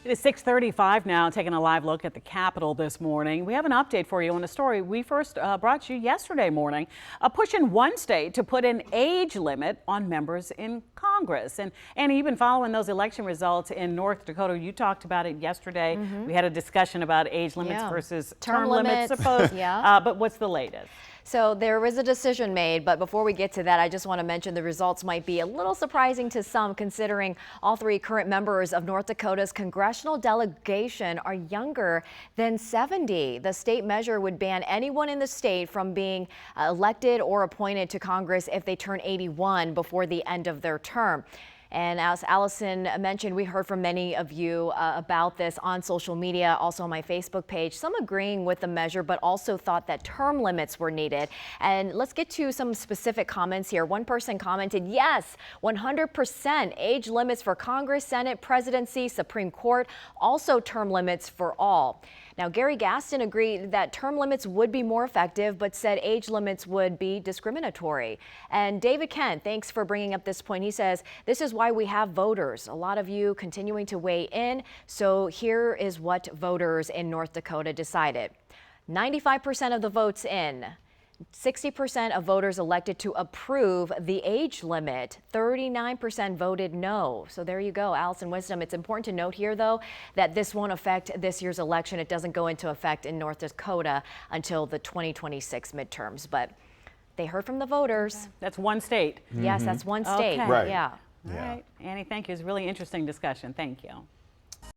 It is 6:35 now, taking a live look at the Capitol this morning. We have an update for you on a story we first brought you yesterday morning. A push in one state to put an age limit on members in Congress. And even following those election results in North Dakota, you talked about it yesterday. We had a discussion about age limits versus term limits, supposed. But what's the latest? So there was a decision made, but before we get to that, I just want to mention the results might be a little surprising to some, considering all three current members of North Dakota's congressional delegation are younger than 70. The state measure would ban anyone in the state from being elected or appointed to Congress if they turn 81 before the end of their term. And as Allison mentioned, we heard from many of you about this on social media, also on my Facebook page, some agreeing with the measure, but also thought that term limits were needed. And let's get to some specific comments here. One person commented, yes, 100% age limits for Congress, Senate, presidency, Supreme Court, also term limits for all. Now, Gary Gaston agreed that term limits would be more effective, but said age limits would be discriminatory. And David Kent, thanks for bringing up this point. He says, this is why we have voters. A lot of you continuing to weigh in. So here is what voters in North Dakota decided. 95% of the votes in. 60% of voters elected to approve the age limit. 39% voted no. So there you go, Allison Wisdom. It's important to note here, though, that this won't affect this year's election. It doesn't go into effect in North Dakota until the 2026 midterms. But they heard from the voters. Okay. That's one state. Yes, that's one state. Okay. Right. Yeah. All right. Annie, thank you. It was a really interesting discussion. Thank you.